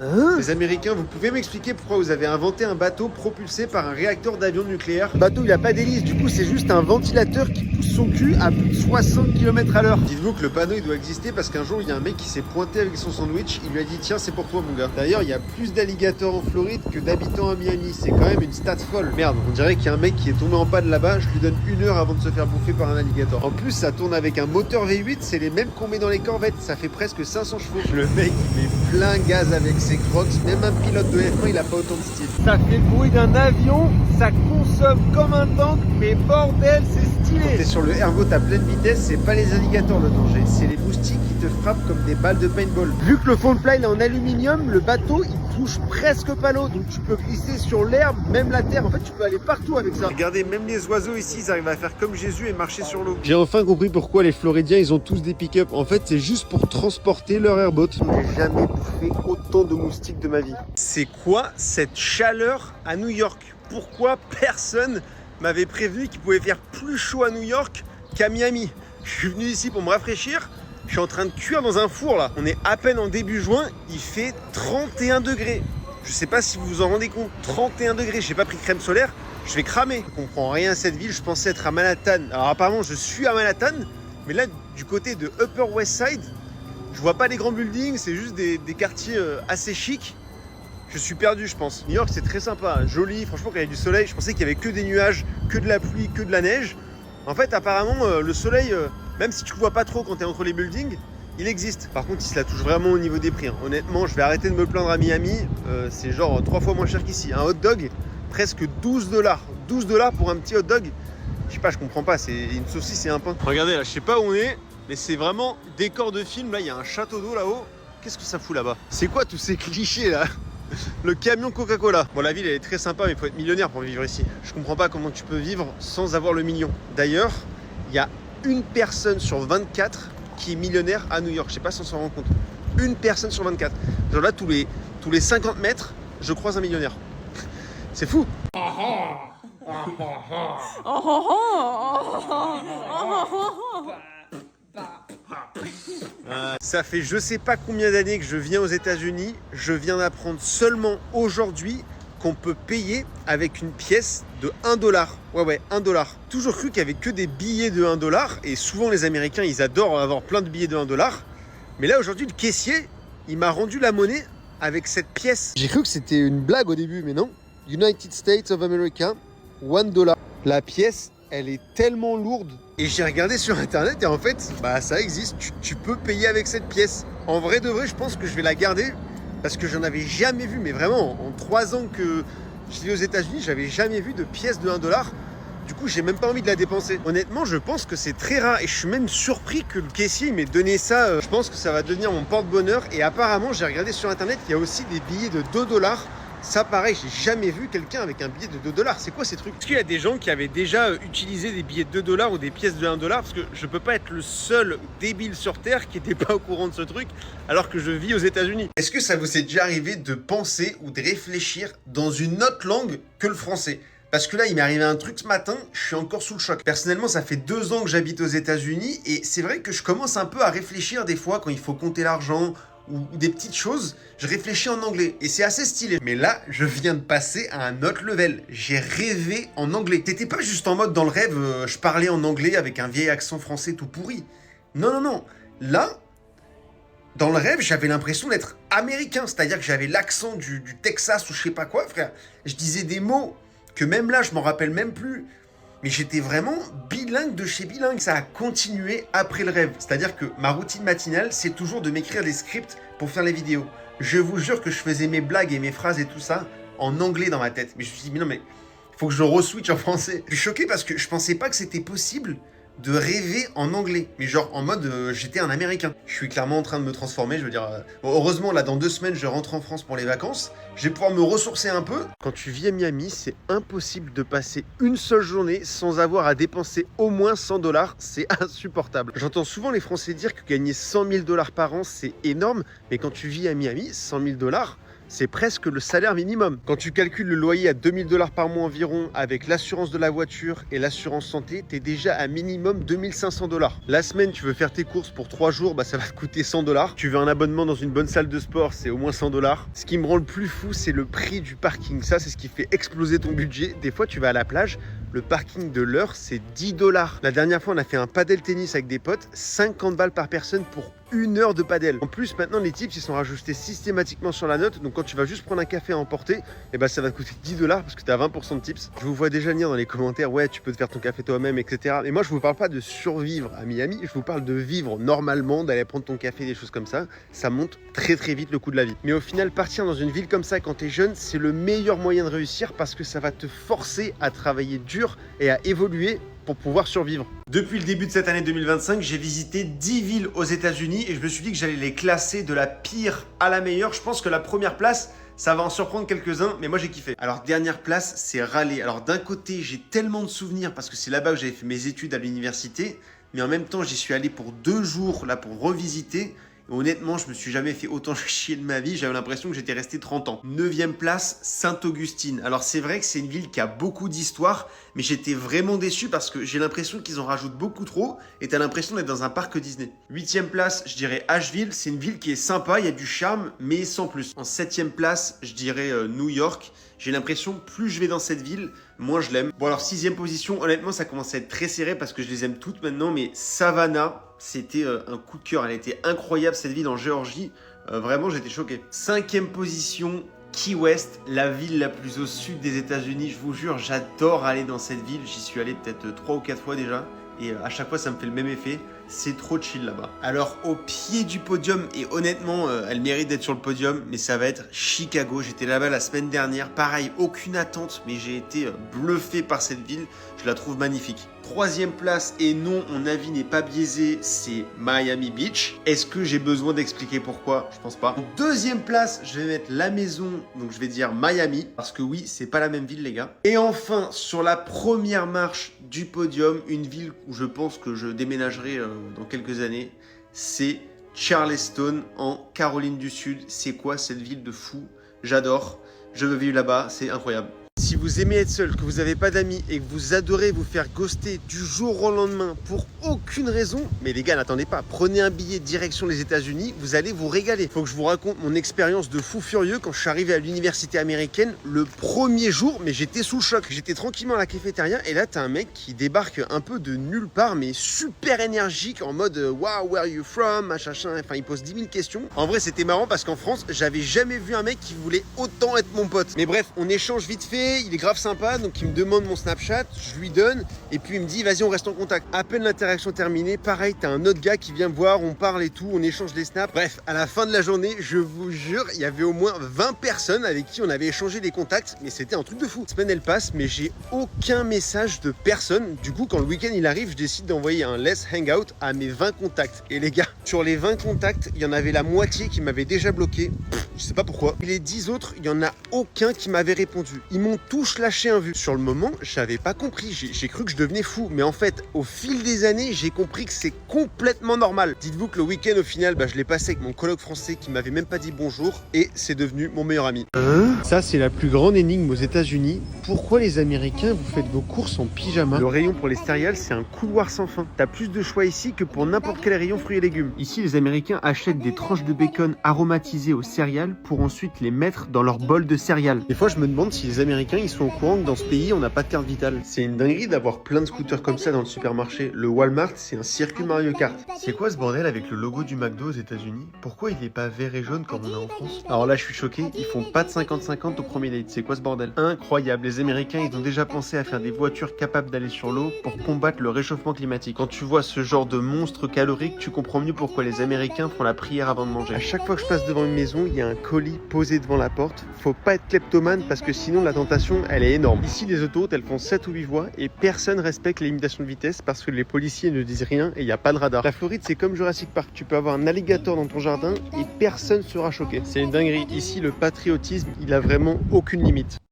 Hein? Les Américains, vous pouvez m'expliquer pourquoi vous avez inventé un bateau propulsé par un réacteur d'avion nucléaire? Le bateau, il a pas d'hélice, du coup, c'est juste un ventilateur qui pousse son cul à plus de 60 km/h. Dites-vous que le panneau il doit exister parce qu'un jour il y a un mec qui s'est pointé avec son sandwich, il lui a dit tiens c'est pour toi mon gars. D'ailleurs il y a plus d'alligators en Floride que d'habitants à Miami, c'est quand même une stat folle. Merde, on dirait qu'il y a un mec qui est tombé en panne là-bas, je lui donne 1 heure avant de se faire bouffer par un alligator. En plus ça tourne avec un moteur V8, c'est les mêmes qu'on met dans les corvettes, ça fait presque 500 chevaux. Le mec il met plein gaz avec ses crocs, même un pilote de F1 il a pas autant de style. Ça fait le bruit d'un avion, ça consomme comme un tank, mais bordel, c'est stylé. T'es sur le ergot à pleine vitesse, c'est pas les alligators le danger, c'est les moustiques qui te frappent comme des balles de paintball. Vu que le fond de plat il est en aluminium, le bateau il touche presque pas l'eau, donc tu peux glisser sur l'herbe, même la terre, en fait tu peux aller partout avec ça. Regardez, même les oiseaux ici, ils arrivent à faire comme Jésus et marcher sur l'eau. J'ai enfin compris pourquoi les Floridiens, ils ont tous des pick-up. En fait, c'est juste pour transporter leur airboat. J'ai jamais bouffé autant de moustiques de ma vie. C'est quoi cette chaleur à New York? Pourquoi personne m'avait prévenu qu'il pouvait faire plus chaud à New York qu'à Miami? Je suis venu ici pour me rafraîchir. Je suis en train de cuire dans un four là. On est à peine en début juin, il fait 31 degrés. Je sais pas si vous vous en rendez compte. 31 degrés, j'ai pas pris de crème solaire, je vais cramer. Je comprends rien à cette ville, je pensais être à Manhattan. Alors apparemment je suis à Manhattan, mais là du côté de Upper West Side, je vois pas les grands buildings, c'est juste des quartiers assez chics. Je suis perdu je pense. New York c'est très sympa, joli, franchement quand il y a du soleil, je pensais qu'il y avait que des nuages, que de la pluie, que de la neige. En fait apparemment le soleil, même si tu le vois pas trop quand tu es entre les buildings, il existe. Par contre, il se la touche vraiment au niveau des prix. Honnêtement, je vais arrêter de me plaindre à Miami. C'est genre 3 fois moins cher qu'ici. Un hot dog, presque 12 $. 12 $ pour un petit hot dog. Je sais pas, je comprends pas. C'est une saucisse et un pain. Regardez là, je sais pas où on est, mais c'est vraiment décor de film. Là, il y a un château d'eau là-haut. Qu'est-ce que ça fout là-bas? C'est quoi tous ces clichés là? Le camion Coca-Cola. Bon, la ville elle est très sympa, mais il faut être millionnaire pour vivre ici. Je comprends pas comment tu peux vivre sans avoir le million. D'ailleurs, il y a une personne sur 24 qui est millionnaire à New York. Je sais pas si on s'en rend compte. Une personne sur 24. Genre là, tous les 50 mètres, je croise un millionnaire. C'est fou. Ça fait je sais pas combien d'années que je viens aux États-Unis. Je viens d'apprendre seulement aujourd'hui qu'on peut payer avec une pièce de 1 $. Ouais, 1 $. Toujours cru qu'il n'y avait que des billets de 1 $. Et souvent, les Américains, ils adorent avoir plein de billets de 1 $. Mais là, aujourd'hui, le caissier, il m'a rendu la monnaie avec cette pièce. J'ai cru que c'était une blague au début, mais non. United States of America, 1 $. La pièce, elle est tellement lourde. Et j'ai regardé sur Internet et en fait, bah ça existe. Tu peux payer avec cette pièce. En vrai de vrai, je pense que je vais la garder. Parce que j'en avais jamais vu, mais vraiment, en 3 ans que je vis aux États-Unis, j'avais jamais vu de pièce de 1 $. Du coup, j'ai même pas envie de la dépenser. Honnêtement, je pense que c'est très rare et je suis même surpris que le caissier m'ait donné ça. Je pense que ça va devenir mon porte-bonheur. Et apparemment, j'ai regardé sur Internet, il y a aussi des billets de 2 $. Ça, pareil, j'ai jamais vu quelqu'un avec un billet de 2 $. C'est quoi ces trucs? Est-ce qu'il y a des gens qui avaient déjà utilisé des billets de 2 $ ou des pièces de 1 $? Parce que je peux pas être le seul débile sur Terre qui n'était pas au courant de ce truc alors que je vis aux États-Unis. Est-ce que ça vous est déjà arrivé de penser ou de réfléchir dans une autre langue que le français? Parce que là, il m'est arrivé un truc ce matin, je suis encore sous le choc. Personnellement, ça fait 2 ans que j'habite aux États-Unis et c'est vrai que je commence un peu à réfléchir des fois quand il faut compter l'argent ou des petites choses, je réfléchis en anglais et c'est assez stylé. Mais là, je viens de passer à un autre level. J'ai rêvé en anglais. T'étais pas juste en mode dans le rêve, je parlais en anglais avec un vieil accent français tout pourri. Non. Là, dans le rêve, j'avais l'impression d'être américain. C'est-à-dire que j'avais l'accent du Texas ou je sais pas quoi, frère. Je disais des mots que même là, je m'en rappelle même plus. Mais j'étais vraiment bilingue de chez bilingue. Ça a continué après le rêve. C'est-à-dire que ma routine matinale, c'est toujours de m'écrire des scripts pour faire les vidéos. Je vous jure que je faisais mes blagues et mes phrases et tout ça en anglais dans ma tête. Mais je me suis dit, mais non, mais il faut que je re-switch en français. Je suis choqué parce que je pensais pas que c'était possible de rêver en anglais. Mais genre en mode, j'étais un Américain. Je suis clairement en train de me transformer. Je veux dire, bon, heureusement, là, dans 2 semaines, je rentre en France pour les vacances. Je vais pouvoir me ressourcer un peu. Quand tu vis à Miami, c'est impossible de passer une seule journée sans avoir à dépenser au moins 100 $. C'est insupportable. J'entends souvent les Français dire que gagner 100 000 $ par an, c'est énorme. Mais quand tu vis à Miami, 100 000 $, c'est presque le salaire minimum. Quand tu calcules le loyer à 2000 $ par mois environ, avec l'assurance de la voiture et l'assurance santé, tu es déjà à minimum 2500 $. La semaine, tu veux faire tes courses pour 3 jours, ça va te coûter 100 $. Tu veux un abonnement dans une bonne salle de sport, c'est au moins 100 $. Ce qui me rend le plus fou, c'est le prix du parking. Ça, c'est ce qui fait exploser ton budget. Des fois, tu vas à la plage, le parking de l'heure, c'est 10 $. La dernière fois, on a fait un padel tennis avec des potes, 50 balles par personne pour 1 heure de padel. En plus, maintenant, les tips, ils sont rajoutés systématiquement sur la note. Donc, quand tu vas juste prendre un café à emporter, ça va te coûter 10 $ parce que tu as 20% de tips. Je vous vois déjà venir dans les commentaires, ouais, tu peux te faire ton café toi-même, etc. Et moi, je vous parle pas de survivre à Miami, je vous parle de vivre normalement, d'aller prendre ton café, des choses comme ça. Ça monte très très vite le coût de la vie. Mais au final, partir dans une ville comme ça quand tu es jeune, c'est le meilleur moyen de réussir parce que ça va te forcer à travailler dur et à évoluer pour pouvoir survivre. Depuis le début de cette année 2025, j'ai visité 10 villes aux États-Unis et je me suis dit que j'allais les classer de la pire à la meilleure. Je pense que la première place, ça va en surprendre quelques-uns, mais moi j'ai kiffé. Alors dernière place, c'est Raleigh. Alors d'un côté, j'ai tellement de souvenirs parce que c'est là-bas que j'avais fait mes études à l'université, mais en même temps, j'y suis allé pour 2 jours là pour revisiter. Et honnêtement, je me suis jamais fait autant chier de ma vie. J'avais l'impression que j'étais resté 30 ans. 9e place, Sainte-Augustine. Alors c'est vrai que c'est une ville qui a beaucoup d'histoire, mais j'étais vraiment déçu parce que j'ai l'impression qu'ils en rajoutent beaucoup trop et t'as l'impression d'être dans un parc Disney. 8e place, je dirais Asheville. C'est une ville qui est sympa, il y a du charme, mais sans plus. En 7e place, je dirais New York. J'ai l'impression, plus je vais dans cette ville, moins je l'aime. Bon alors 6e position, honnêtement ça commence à être très serré parce que je les aime toutes maintenant, mais Savannah, c'était un coup de cœur. Elle était incroyable cette ville en Géorgie, vraiment j'étais choqué. 5e position, Key West, la ville la plus au sud des États-Unis. Je vous jure, j'adore aller dans cette ville, j'y suis allé peut-être 3 ou 4 fois déjà. Et à chaque fois ça me fait le même effet, c'est trop chill là-bas. Alors au pied du podium, et honnêtement elle mérite d'être sur le podium, mais ça va être Chicago. J'étais là-bas la semaine dernière, pareil, aucune attente, mais j'ai été bluffé par cette ville, je la trouve magnifique. 3e place, et non, mon avis n'est pas biaisé, c'est Miami Beach. Est-ce que j'ai besoin d'expliquer pourquoi? Je pense pas. En 2e place, je vais mettre la maison, donc je vais dire Miami, parce que oui, c'est pas la même ville les gars. Et enfin, sur la première marche du podium, une ville où je pense que je déménagerai dans quelques années, c'est Charleston en Caroline du Sud. C'est quoi cette ville de fou? J'adore, je veux vivre là-bas, c'est incroyable. Si vous aimez être seul, que vous n'avez pas d'amis et que vous adorez vous faire ghoster du jour au lendemain pour aucune raison, mais les gars, n'attendez pas, prenez un billet direction les États-Unis, vous allez vous régaler. Faut que je vous raconte mon expérience de fou furieux quand je suis arrivé à l'université américaine le premier jour, mais j'étais sous le choc. J'étais tranquillement à la cafétéria et là, t'as un mec qui débarque un peu de nulle part, mais super énergique en mode wow, where are you from, machin, enfin, il pose 10 000 questions. En vrai, c'était marrant parce qu'en France, j'avais jamais vu un mec qui voulait autant être mon pote. Mais bref, on échange vite fait. Il est grave sympa, donc il me demande mon Snapchat, je lui donne, et puis il me dit vas-y on reste en contact. À peine l'interaction terminée, pareil, t'as un autre gars qui vient me voir, on parle et tout, on échange des snaps. Bref, à la fin de la journée, je vous jure, il y avait au moins 20 personnes avec qui on avait échangé des contacts, mais c'était un truc de fou. La semaine elle passe, mais j'ai aucun message de personne. Du coup, quand le week-end il arrive, je décide d'envoyer un Let's Hangout à mes 20 contacts. Et les gars, sur les 20 contacts, il y en avait la moitié qui m'avait déjà bloqué. Je sais pas pourquoi. Et les 10 autres, il y en a aucun qui m'avait répondu. Ils m'ont tous lâché un vu. Sur le moment, j'avais pas compris. J'ai cru que je devenais fou. Mais en fait, au fil des années, j'ai compris que c'est complètement normal. Dites-vous que le week-end, au final, je l'ai passé avec mon coloc français qui m'avait même pas dit bonjour. Et c'est devenu mon meilleur ami. Ça, c'est la plus grande énigme aux États-Unis. Pourquoi les Américains, vous faites vos courses en pyjama? Le rayon pour les céréales, c'est un couloir sans fin. T'as plus de choix ici que pour n'importe quel rayon fruits et légumes. Ici, les Américains achètent des tranches de bacon aromatisées aux céréales pour ensuite les mettre dans leur bol de céréales. Des fois, je me demande si les Américains, ils sont au courant que dans ce pays, on n'a pas de carte vitale. C'est une dinguerie d'avoir plein de scooters comme ça dans le supermarché. Le Walmart, c'est un circuit Mario Kart. C'est quoi ce bordel avec le logo du McDo aux États-Unis? Pourquoi il est pas vert et jaune comme on a en France? Alors là, je suis choqué, ils font pas de 50-50 au premier date. C'est quoi ce bordel? Incroyable. Les Américains, ils ont déjà pensé à faire des voitures capables d'aller sur l'eau pour combattre le réchauffement climatique. Quand tu vois ce genre de monstre calorique, tu comprends mieux pourquoi les Américains font la prière avant de manger. À chaque fois que je passe devant une maison, il y a un colis posé devant la porte. Faut pas être kleptomane parce que sinon la tentation, elle est énorme. Ici, les autoroutes, elles font 7 ou 8 voies et personne respecte les limitations de vitesse parce que les policiers ne disent rien et il n'y a pas de radar. La Floride, c'est comme Jurassic Park. Tu peux avoir un alligator dans ton jardin et personne sera choqué. C'est une dinguerie. Ici, le patriotisme, il a vraiment aucune limite.